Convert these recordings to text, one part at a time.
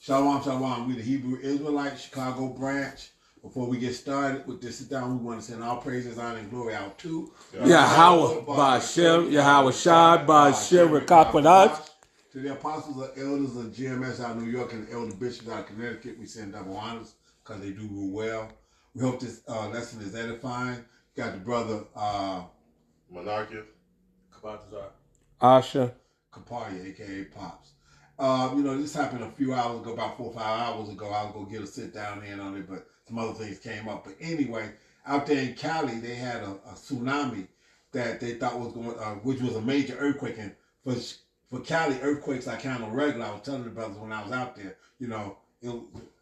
Shalom, shalom. We the Hebrew Israelite Chicago branch. Before we get started with this sit down, we want to send all praises, honor, and glory out to Yahweh, Ba'ashem, Yahweh Shai, Ba'ashem, Rekakwadash. To the apostles and elders of GMS out of New York and the elder bishops out of Connecticut, we send double honors because they do rule well. We hope this lesson is edifying. Got the brother Monarchia, Asha. Kaparia, aka Pops. This happened a few hours ago, about 4 or 5 hours ago. I was gonna get a sit down in on it, but some other things came up. But anyway, out there in Cali, they had a tsunami that they thought was going, which was a major earthquake. And for Cali, earthquakes are kind of regular. I was telling the brothers when I was out there,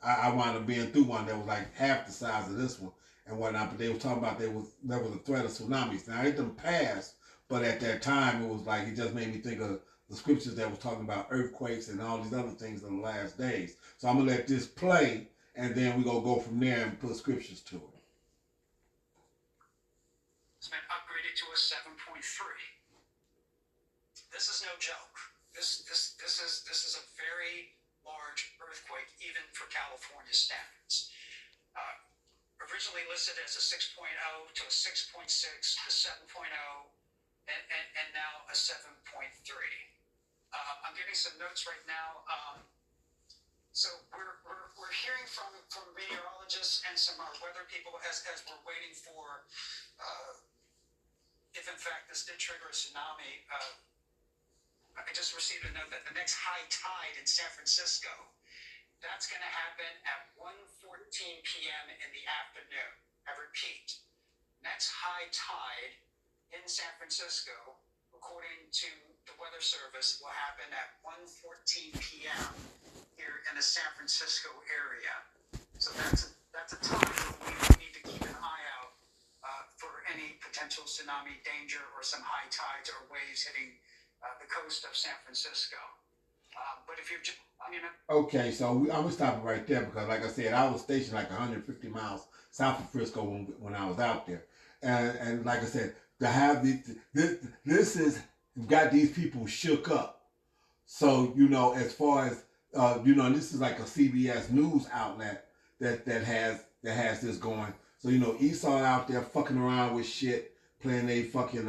I wound up being through one that was like half the size of this one and whatnot. But they were talking about there was a threat of tsunamis. Now it didn't pass, but at that time it was like it just made me think of the scriptures that was talking about earthquakes and all these other things in the last days. So I'm gonna let this play, and then we're gonna go from there and put scriptures to it. It's been upgraded to a 7.3. This is no joke. This is a very large earthquake, even for California standards. Originally listed as a 6.0 to a 6.6 to 7.0, and now a 7.3. I'm giving some notes right now. So we're hearing from meteorologists and some weather people as we're waiting for if in fact this did trigger a tsunami. I just received a note that the next high tide in San Francisco, that's going to happen at 1:14 p.m. in the afternoon. I repeat, next high tide in San Francisco, according to the Weather Service, will happen at 1:14 p.m. here in the San Francisco area. So that's a time we need to keep an eye out for any potential tsunami danger or some high tides or waves hitting the coast of San Francisco. But if you're just, Okay, so I'm gonna stop it right there because, like I said, I was stationed like 150 miles south of Frisco when I was out there, and like I said, to have this is got these people shook up. So as far as this is like a CBS News outlet that has this going. So Esau out there fucking around with shit, playing they fucking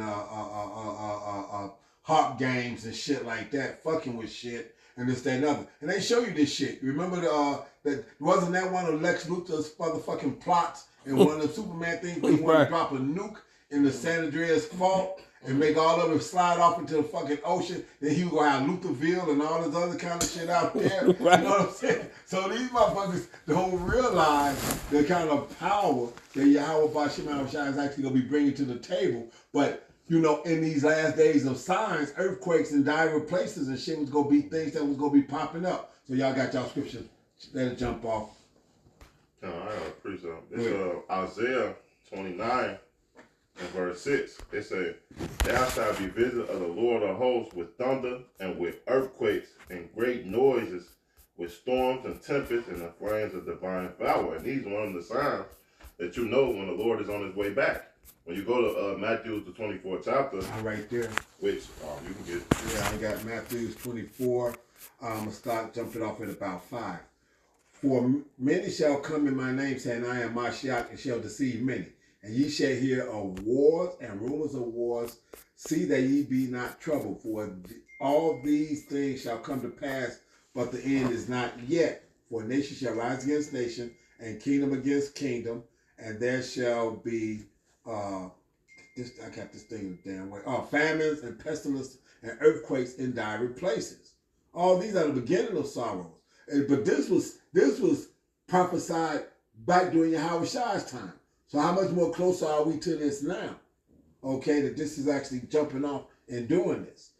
harp games and shit like that, fucking with shit and this, that, and other. And they show you this shit. Remember that wasn't that one of Lex Luthor's motherfucking plots in one of the Superman things where he wanted to drop a nuke in the San Andreas fault and make all of it slide off into the fucking ocean. Then he was gonna have Lutherville and all this other kind of shit out there. Right. You know what I'm saying? So these motherfuckers don't realize the kind of power that Yahweh Ba'ashem Shai is actually gonna be bringing to the table. But in these last days of signs, earthquakes in diverse places and shit was gonna be things that was gonna be popping up. So y'all got y'all scriptures. Let it jump off. I appreciate it. It's Isaiah 29 and verse 6. It says, "Thou shalt be visited of the Lord of hosts with thunder and with earthquakes and great noises, with storms and tempests and the flames of divine fire." And these are one of the signs that you know when the Lord is on his way back. When you go to Matthew, the 24th chapter, I'm right there. which you can get. Yeah, I got Matthew 24. I'm going to start jumping off at about 5. For many shall come in my name, saying, I am Mashiach, and shall deceive many. And ye shall hear of wars and rumors of wars. See that ye be not troubled, for all these things shall come to pass, but the end is not yet. For nation shall rise against nation, and kingdom against kingdom, and there shall be I got this thing the damn way. Famines and pestilence and earthquakes in diverse places. All these are the beginning of sorrows. But this was prophesied back during Yahweh Shai's time. So how much more closer are we to this now? Okay, that this is actually jumping off and doing this.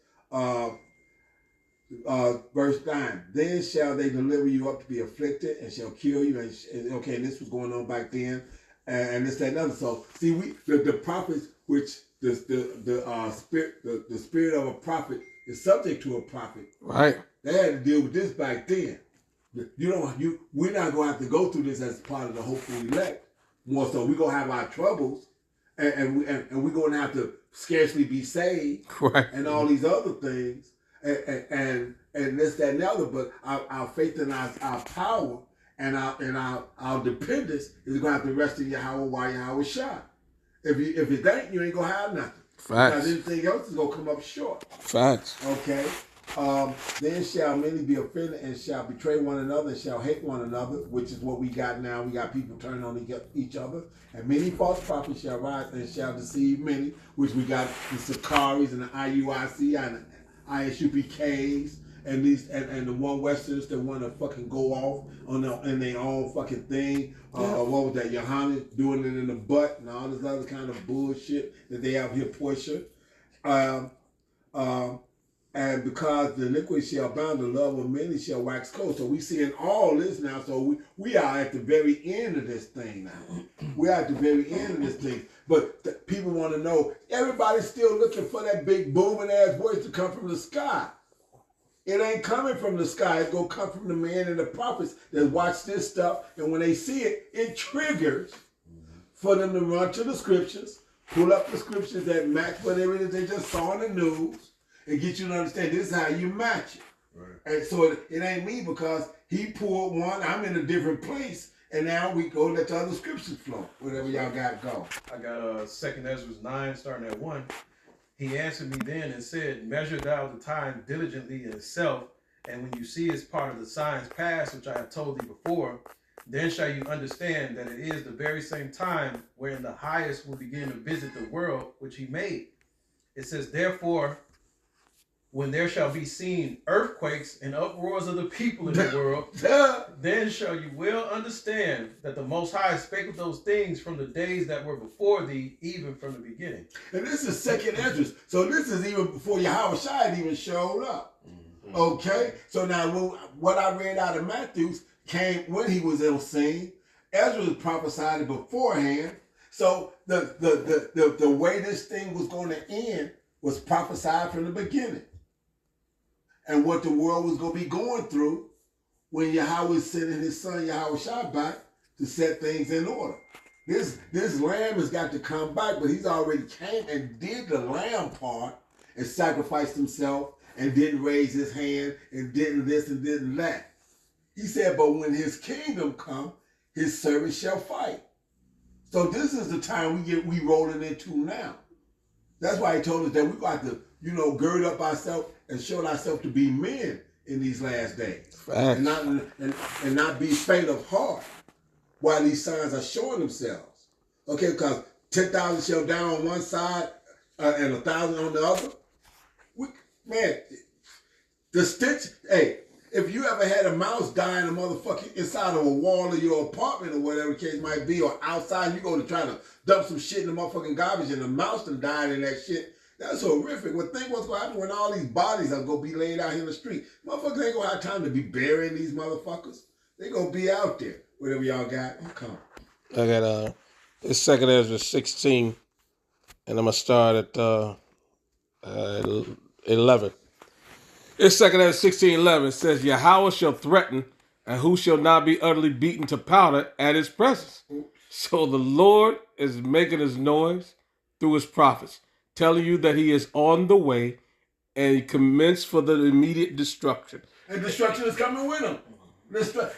Verse 9, then shall they deliver you up to be afflicted and shall kill you. And this was going on back then. And this, that, and other. So see, the prophets, which the spirit of a prophet is subject to a prophet. Right. They had to deal with this back then. We're not going to have to go through this as part of the hopeful elect. More so, we're going to have our troubles, and we're going to have to scarcely be saved, Right. and all these other things. and this, that, and the other. But our faith and our power and our dependence is going to have to rest in Yahweh while Yahweh shot. If it ain't, you ain't gonna have nothing. Facts. Because anything else is gonna come up short. Facts. Okay. Then shall many be offended and shall betray one another and shall hate one another, which is what we got now. We got people turning on each other. And many false prophets shall rise and shall deceive many, which we got the Sakaris and the IUIC and the ISUPKs and these and the one Westerners that want to fucking go off on their own fucking thing. What was that? Johannes doing it in the butt and all this other kind of bullshit that they have here pushing. And because the iniquity shall abound, the love of many shall wax cold. So we seeing all this now. So we are at the very end of this thing now. We are at the very end of this thing. But people want to know, everybody's still looking for that big booming ass voice to come from the sky. It ain't coming from the sky. It's going to come from the man and the prophets that watch this stuff. And when they see it, it triggers for them to run to the scriptures, pull up the scriptures that match whatever it is they just saw in the news, and get you to understand this is how you match it. Right. And so it ain't me because he pulled one, I'm in a different place, and now we go let the other scriptures flow. Whatever y'all got go. I got 2 Ezra 9 starting at 1. He answered me then and said, measure thou the time diligently in itself, and when you see as part of the signs past, which I have told thee before, then shall you understand that it is the very same time wherein the highest will begin to visit the world which he made. It says, therefore, when there shall be seen earthquakes and uproars of the people in the world, then shall you well understand that the Most High spake of those things from the days that were before thee, even from the beginning. And this is 2 Ezra. So this is even before Yahweh Shai even showed up. Mm-hmm. Okay? So now what I read out of Matthew's came when he was on scene. Ezra was prophesied beforehand. So the way this thing was going to end was prophesied from the beginning. And what the world was going to be going through when Yahweh was sending his son Yahweh Shai back to set things in order. This lamb has got to come back, but he's already came and did the lamb part and sacrificed himself and didn't raise his hand and didn't this and didn't that. He said, but when his kingdom come, his servants shall fight. So this is the time we rolling into now. That's why he told us that we got to, gird up ourselves and show ourselves to be men in these last days. And not be faint of heart while these signs are showing themselves. Okay, because 10,000 shall down on one side and 1,000 on the other. The stitch, hey, if you ever had a mouse die in a motherfucking inside of a wall of your apartment or whatever the case might be, or outside, you go to try to dump some shit in the motherfucking garbage and the mouse done died in that shit. That's horrific. Well, think what's going to happen when all these bodies are going to be laid out here in the street. Motherfuckers ain't going to have time to be burying these motherfuckers. They going to be out there. Whatever y'all got, come. I got it's 2 Ezra 16, and I'm going to start at 11. It's 2 Ezra 16:11. It says, Yahweh shall threaten, and who shall not be utterly beaten to powder at his presence. So the Lord is making his noise through his prophets, telling you that he is on the way and he commenced for the immediate destruction. And destruction is coming with him.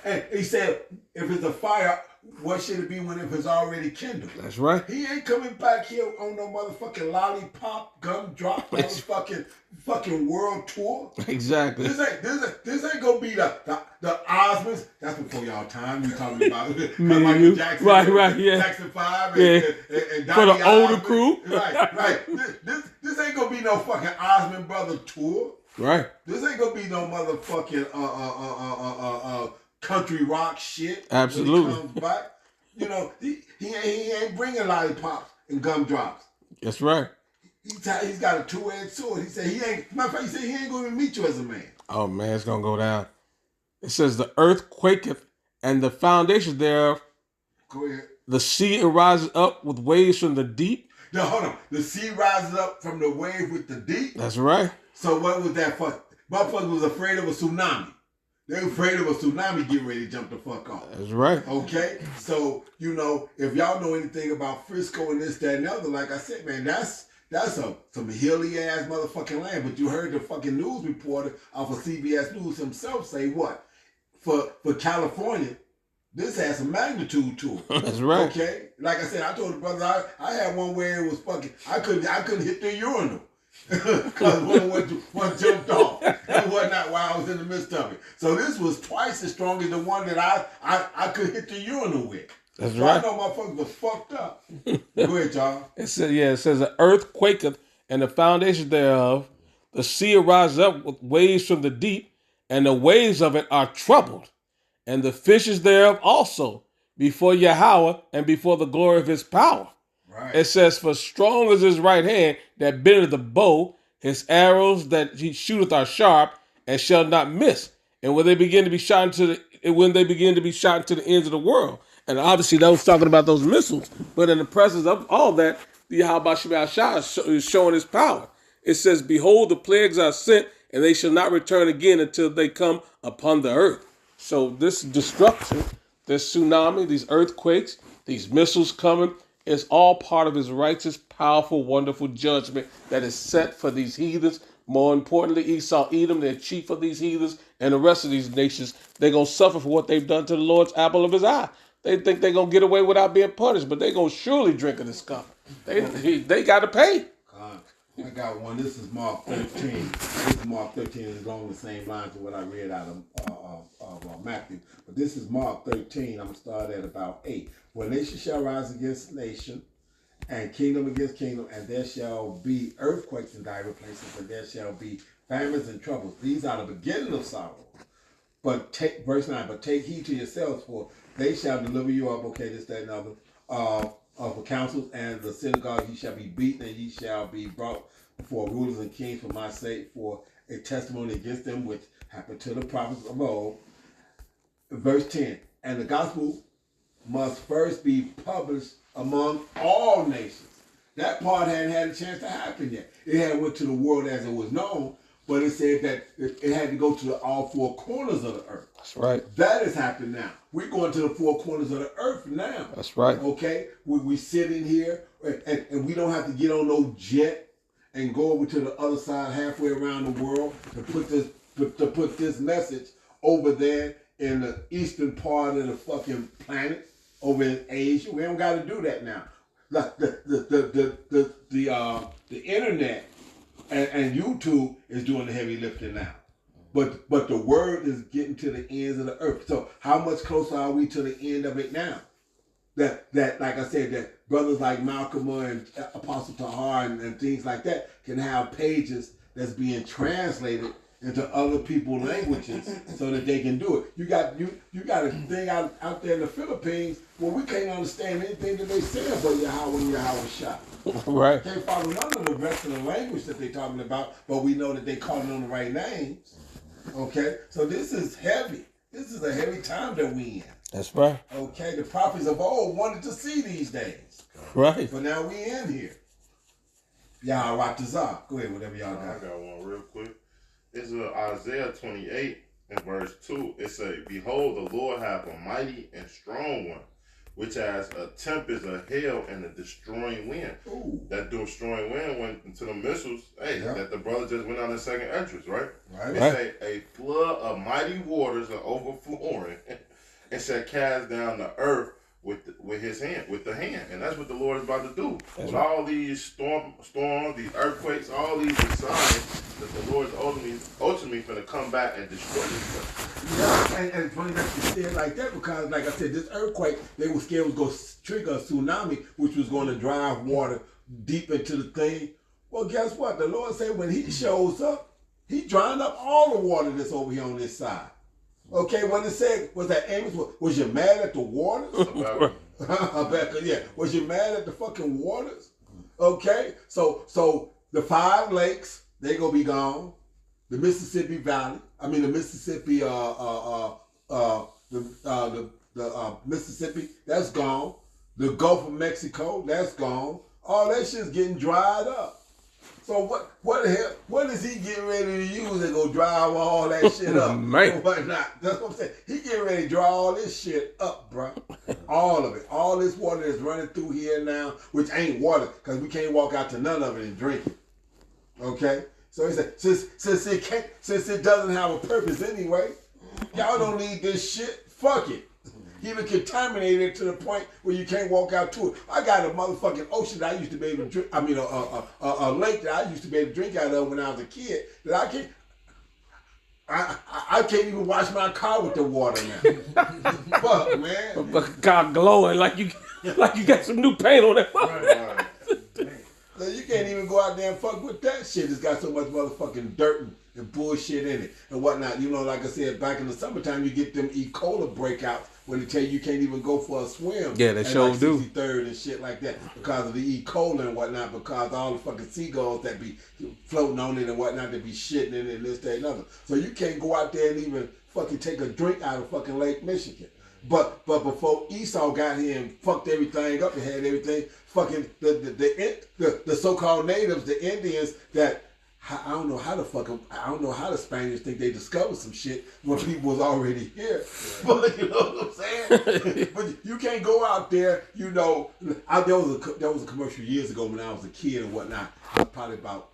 And he said, if it's a fire, what should it be when if it's already kindled? That's right. He ain't coming back here on no motherfucking lollipop, gumdrop, fucking world tour. Exactly. This ain't gonna be the Osmonds. That's before y'all time. You talking about Michael Jackson, right, yeah. Jackson 5, and for the older Osmond. crew. Right. This ain't gonna be no fucking Osmond Brothers tour. Right. This ain't gonna be no motherfucking country rock shit. Absolutely. When he comes back. He ain't bringing lollipops and gumdrops. That's right. He's got a two-edged sword. He said he ain't. Matter of fact, he said he ain't going to meet you as a man. Oh man, it's gonna go down. It says the earth quaketh, and the foundation thereof. Go ahead. The sea arises up with waves from the deep. No, hold on. The sea rises up from the wave with the deep. That's right. So what was that for? Motherfuckers was afraid of a tsunami. They were afraid of a tsunami getting ready to jump the fuck off. That's right. So, if y'all know anything about Frisco and this, that, and the other, like I said, man, that's That's some hilly ass motherfucking land. But you heard the fucking news reporter off of CBS News himself say what? For California, this has some magnitude to it. That's right. Okay? Like I said, I told the brother I had one where it was fucking I couldn't hit the urinal. Because one jumped off and whatnot while I was in the midst of it. So this was twice as strong as the one that I could hit the urinal with. That's so right. I know motherfuckers was fucked up. Go ahead, y'all. It says, the earth quaketh, and the foundation thereof. The sea arises up with waves from the deep, and the waves of it are troubled. And the fishes thereof also, before Yahweh, and before the glory of his power. Right. It says, for strong is his right hand that bendeth the bow, his arrows that he shooteth are sharp, and shall not miss. And when they begin to be shot into the ends of the world. And obviously that was talking about those missiles. But in the presence of all that, the Yahweh Shah is showing his power. It says, behold, the plagues are sent, and they shall not return again until they come upon the earth. So this destruction, this tsunami, these earthquakes, these missiles coming, is all part of his righteous, powerful, wonderful judgment that is set for these heathens. More importantly, Esau, Edom, the chief of these heathens, and the rest of these nations, they're going to suffer for what they've done to the Lord's apple of his eye. They think they're going to get away without being punished, but they're going to surely drink of this cup. They got to pay. I got one. This is Mark 13. This is Mark 13. It's along the same lines of what I read out of Matthew. But this is Mark 13. I'm going to start at about 8. For nation shall rise against nation, and kingdom against kingdom, and there shall be earthquakes in divers places, and there shall be famines and troubles. These are the beginning of sorrow. But verse 9, but take heed to yourselves, for they shall deliver you up, okay, this, that, and other, for councils and the synagogue ye shall be beaten, and ye shall be brought before rulers and kings for my sake, for a testimony against them which happened to the prophets of old. Verse 10, and the gospel must first be published among all nations. That part hadn't had a chance to happen yet. It had went to the world as it was known, but it said that it had to go to all four corners of the earth. That's right. That has happened now. We're going to the four corners of the earth now. That's right. Okay? We sit in here, and we don't have to get on no jet and go over to the other side halfway around the world to put this message over there in the eastern part of the fucking planet, over in Asia. We don't got to do that now. The internet and YouTube is doing the heavy lifting now. But the word is getting to the ends of the earth. So how much closer are we to the end of it now? That like I said, that brothers like Malcolm and Apostle Tahar and things like that can have pages that's being translated into other people's languages so that they can do it. You got a thing out there in the Philippines where we can't understand anything that they say about Yahweh and Yahweh Shah. Right. Can't follow none of the rest of the language that they're talking about, but we know that they calling on the right names. Okay? So this is heavy. This is a heavy time that we in. That's right. Okay? The prophets of old wanted to see these days. Right. But now we in here. Yahweh Tazah. Go ahead, whatever y'all I got. got one real quick. It's Isaiah 28 and verse 2. It says, behold, the Lord hath a mighty and strong one, which has a tempest of hail and a destroying wind. Ooh. That destroying wind went into the missiles, that the brother just went on the second entrance, right? Right. It say, a flood of mighty waters are overflowing and shall cast down the earth with his hand, with the hand. And that's what the Lord is about to do. With all these storms, these earthquakes, all these signs that the Lord is ultimately going to come back and destroy this place. Yeah, and it's funny that you say it like that because, like I said, this earthquake, they were scared was going to trigger a tsunami, which was going to drive water deep into the thing. Well, guess what? The Lord said when he shows up, he drying up all the water that's over here on this side. Okay, when it said, was that Amos, was you mad at the waters? Yeah. Was you mad at the fucking waters? Okay, so the 5 lakes, they gonna be gone. The Mississippi Valley, the Mississippi, Mississippi, that's gone. The Gulf of Mexico, that's gone. All that shit's getting dried up. So what the hell? What is he getting ready to use to go drive all that shit up? Man. And whatnot? That's what I'm saying. He getting ready to draw all this shit up, bro. All of it. All this water that's running through here now, which ain't water, because we can't walk out to none of it and drink it. Okay? So he said, since it doesn't have a purpose anyway, y'all don't need this shit. Fuck it. Even contaminated to the point where you can't walk out to it. I got a motherfucking ocean that I used to be able to drink. I mean, a lake that I used to be able to drink out of when I was a kid. That I can't. I can't even wash my car with the water now. Fuck, man. God glowing like you got some new paint on that. Right. So you can't even go out there and fuck with that shit. It's got so much motherfucking dirt and bullshit in it and whatnot. You know, like I said, back in the summertime, you get them E. coli breakouts when they tell you can't even go for a swim. Yeah, they sure like do. 63rd and shit like that because of the E. coli and whatnot, because all the fucking seagulls that be floating on it and whatnot, they be shitting in it and this, that, and other. So you can't go out there and even fucking take a drink out of fucking Lake Michigan. But before Esau got here and fucked everything up and had everything, fucking the so-called natives, the Indians that I don't know how the Spaniards think they discovered some shit when people was already here. But you know what I'm saying? But you can't go out there, you know. There was a commercial years ago when I was a kid and whatnot. I was probably about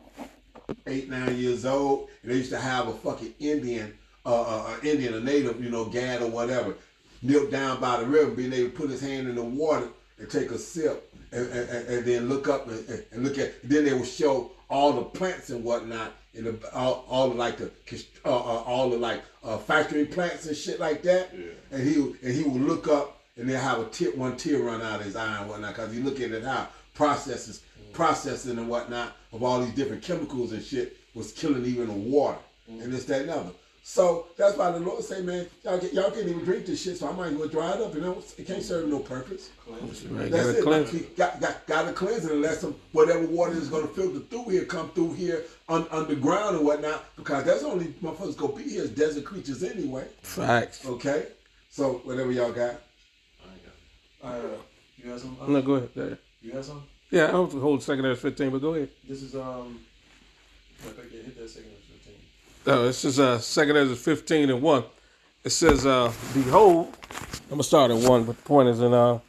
8, 9 years old, and they used to have a fucking Indian, a native, you know, Gad or whatever, knelt down by the river, being able to put his hand in the water and take a sip, and then look up and look at. Then they would show all the plants and whatnot, and all the factory plants and shit like that. Yeah. And he would look up, and then have one tear run out of his eye and whatnot, because he looking at how processing and whatnot of all these different chemicals and shit was killing even the water and this, that, and other. So that's why the Lord say, man, y'all can't even drink this shit, so I might as well dry it up. You know, it can't serve no purpose. Right, That's it. cleanse. Gotta cleanse it unless whatever water is gonna filter through here come through here underground and whatnot, because that's only motherfuckers gonna be here as desert creatures anyway. Facts. Okay, so whatever y'all got. You got something? No, go ahead. You got something? Yeah, I hope to hold second as 15, but go ahead. This is I think they hit that second as 15. This is second Ezra 15 and 1. It says, behold, I'm gonna start at 1, but the point is down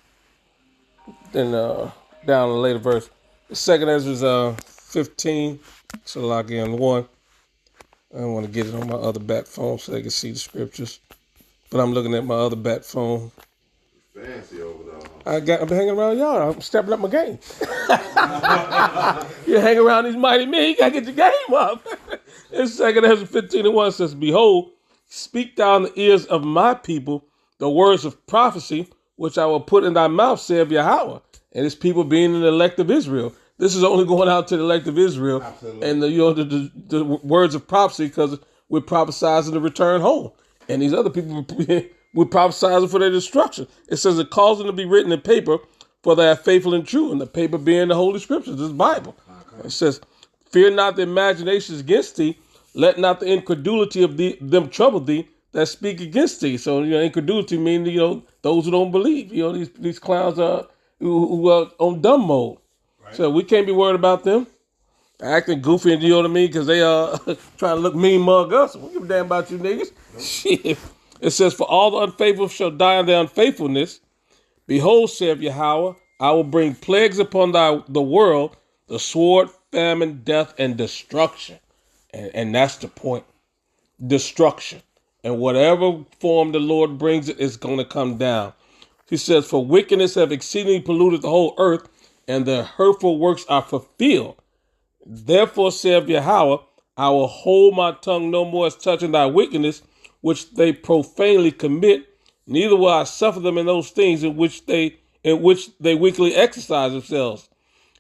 in the later verse. Second Ezra 15, so log in 1. I want to get it on my other bat phone so they can see the scriptures, but I'm looking at my other bat phone. Fancy over there. I've been hanging around y'all. I'm stepping up my game. You hang around these mighty men, you gotta get your game up. In 2 Ezra 15 and 1 says, behold, speak thou in the ears of my people the words of prophecy, which I will put in thy mouth, saith Yahweh. And his people being the elect of Israel. This is only going out to the elect of Israel. Absolutely. And the words of prophecy, because we're prophesizing the return home. And these other people we're prophesizing for their destruction. It says it calls them to be written in paper, for they are faithful and true. And the paper being the Holy Scriptures, this Bible. Okay. It says, fear not the imaginations against thee, let not the incredulity of them trouble thee that speak against thee. So, incredulity means, those who don't believe. These clowns are who are on dumb mode. Right. So we can't be worried about them acting goofy, and you know what I mean, because they are trying to look mean mug us. We don't give a damn about you niggas. Nope. Shit. It says, for all the unfaithful shall die in their unfaithfulness. Behold, saith Yahweh, I will bring plagues upon the world, the sword, famine, death, and destruction. And that's the point. Destruction. And whatever form the Lord brings it is going to come down. He says, for wickedness have exceedingly polluted the whole earth, and their hurtful works are fulfilled. Therefore, saith Yahweh, I will hold my tongue no more as touching thy wickedness, which they profanely commit, neither will I suffer them in those things in which they weakly exercise themselves.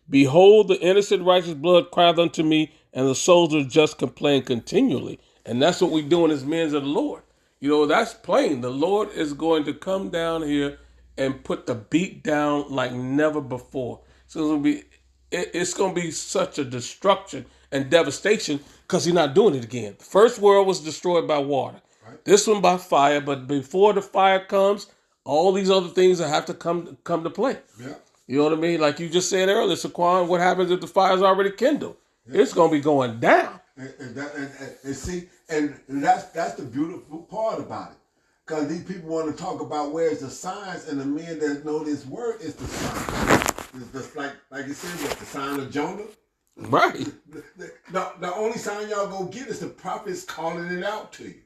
Behold, the innocent righteous blood crieth unto me, and the souls of the just complain continually. And that's what we're doing as men of the Lord. That's plain. The Lord is going to come down here and put the beat down like never before. So it's going to be such a destruction and devastation because he's not doing it again. The first world was destroyed by water. Right. This one by fire. But before the fire comes, all these other things have to come to play. Yeah. You know what I mean? Like you just said earlier, Saquon, what happens if the fire's already kindled? It's gonna be going down. And see, and that's the beautiful part about it. Because these people want to talk about where's the signs, and the men that know this word is the sign. It's just like you said, what the sign of Jonah. Right. The only sign y'all gonna get is the prophets calling it out to you.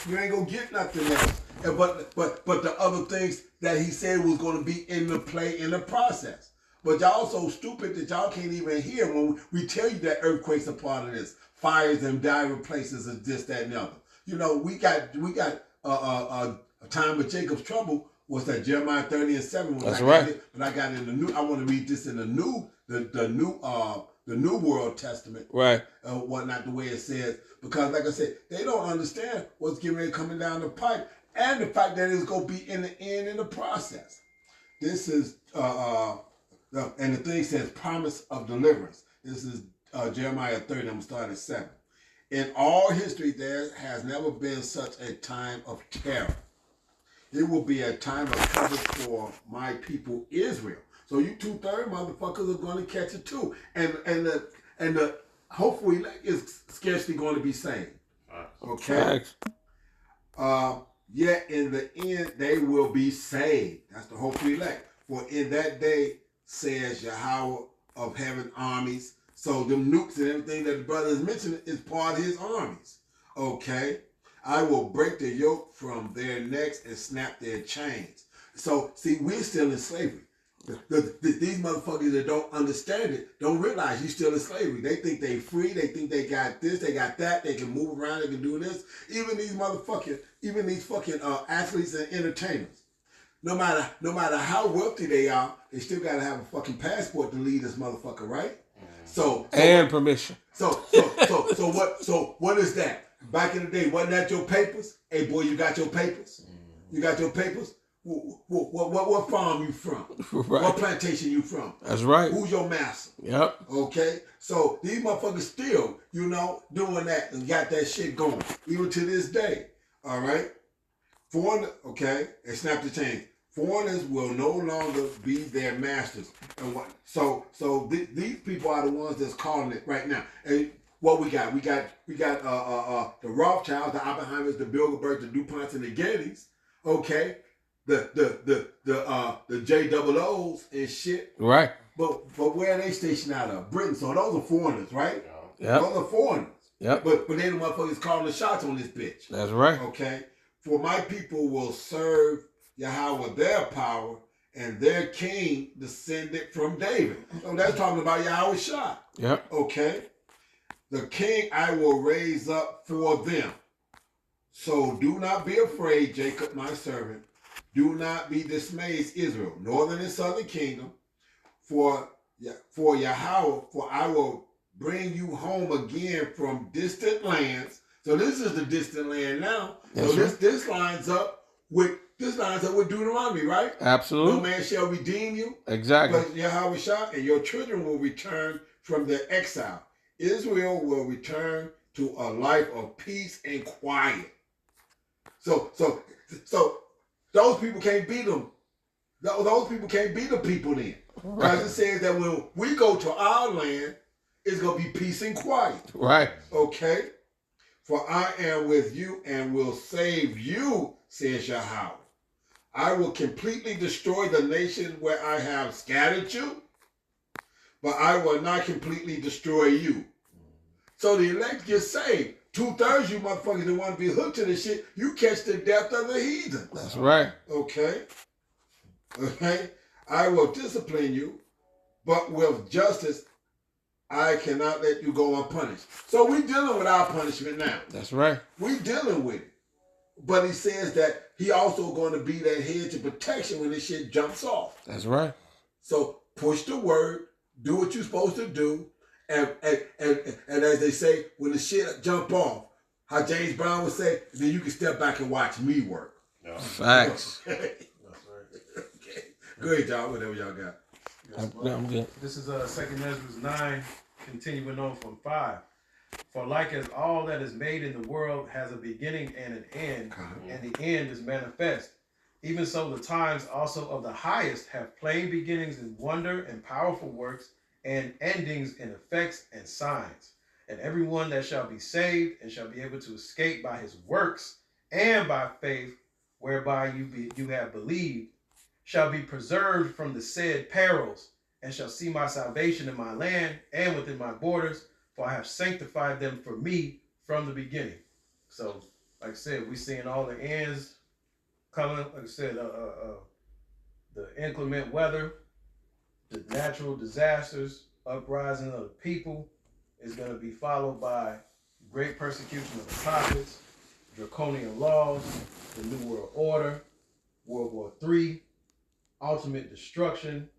You ain't gonna get nothing else. But the other things that he said was gonna be in the play in the process. But y'all so stupid that y'all can't even hear when we tell you that earthquakes are part of this. Fires in dire places is this, that, and the other. You know, we got a time of Jacob's trouble was that Jeremiah 30:7. That's right. But I got in the new. I want to read this in the new World Testament. Right. Whatnot, the way it says, because like I said, they don't understand what's getting ready coming down the pipe, and the fact that it's gonna be in the end in the process. This is and the thing says promise of deliverance. This is Jeremiah 30. I'm gonna start at 7. In all history, there has never been such a time of terror. It will be a time of trouble for my people Israel. So you 2/3 motherfuckers are going to catch it too, and the hopefully is scarcely going to be saved. Okay. Yet in the end they will be saved. That's the hopefully elect. For in that day says Yahweh of heaven armies. So them nukes and everything that the brother is mentioning is part of his armies. Okay. I will break the yoke from their necks and snap their chains. So see, we're still in slavery. These motherfuckers that don't understand it don't realize you're still in slavery. They think they free. They think they got this, they got that. They can move around. They can do this. Even these fucking athletes and entertainers. No matter how wealthy they are, they still gotta have a fucking passport to leave this motherfucker, right? So and permission. So what is that? Back in the day, wasn't that your papers? Hey boy, you got your papers? You got your papers? What farm you from? Right. What plantation you from? That's right. Who's your master? Yep. Okay? So these motherfuckers still, doing that and got that shit going. Even to this day. All right? Okay? And snap the chain. Foreigners will no longer be their masters. And these people are the ones that's calling it right now. And what we got? We got the Rothschilds, the Oppenheimers, the Bilderbergs, the DuPonts, and the Gettys. Okay? The JOOs and shit. Right. But where are they stationed out of? Britain. So those are foreigners, right? Yeah. Those are foreigners. Yep. But they the motherfuckers calling the shots on this bitch. That's right. Okay? For my people will serve Yahweh their power, and their king descended from David. So that's talking about Yahweh Shah. Yep. Okay? The king I will raise up for them. So do not be afraid, Jacob, my servant. Do not be dismayed, Israel, northern and southern kingdom. For Yahweh, for I will bring you home again from distant lands. So this is the distant land now. Yes, so this lines up with Deuteronomy, right? Absolutely. No man shall redeem you. Exactly. But Yahweh Shah, and your children will return from their exile. Israel will return to a life of peace and quiet. So those people can't beat them. Those people can't beat the people then. Because it says that when we go to our land, it's going to be peace and quiet. Right. Okay? For I am with you and will save you, says Yahweh. I will completely destroy the nation where I have scattered you, but I will not completely destroy you. So the elect get saved. 2/3 you motherfuckers that want to be hooked to this shit, you catch the death of the heathen. That's right. Okay? Okay? I will discipline you, but with justice, I cannot let you go unpunished. So we dealing with our punishment now. That's right. We dealing with it. But he says that he also going to be that hedge of protection when this shit jumps off. That's right. So push the word, do what you're supposed to do, and as they say, when the shit jump off, how James Brown would say, then you can step back and watch me work. No. Facts. Okay. Okay. Go ahead, y'all. Whatever y'all got. I'm good. This is 2nd Ezra 9, continuing on from 5. For like as all that is made in the world has a beginning and an end, and the end is manifest, even so the times also of the highest have plain beginnings in wonder and powerful works and endings in effects and signs. And everyone that shall be saved and shall be able to escape by his works and by faith, whereby you have believed, shall be preserved from the said perils, and shall see my salvation in my land and within my borders, for I have sanctified them for me from the beginning. So, like I said, we're seeing all the ends coming. Like I said, the inclement weather, the natural disasters, uprising of the people is going to be followed by great persecution of the prophets, draconian laws, the New World Order, World War III, ultimate destruction,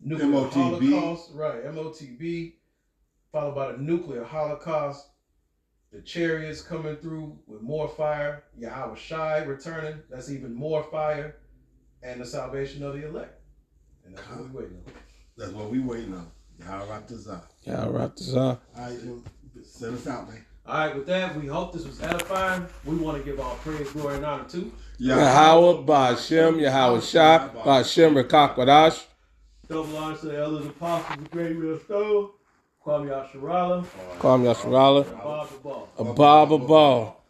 nuclear MOTB. holocaust, right? MOTB, followed by the nuclear holocaust, the chariots coming through with more fire, Yahweh Shai returning, that's even more fire, and the salvation of the elect. And that's what we're waiting on. That's what we waiting on. Y'all rock this up. Yeah, right. All right, send us out, man. All right, with that, we hope this was edifying. We want to give all praise, glory, and honor to Yahweh, Ba'ashem, Yahweh Shah, Ba'ashem, Rekak Wadash. double honor to the elders, apostles, the great real stone, Kwame Yasharala, Kwame Yasharala. Bob the Ball. Ababa Ball.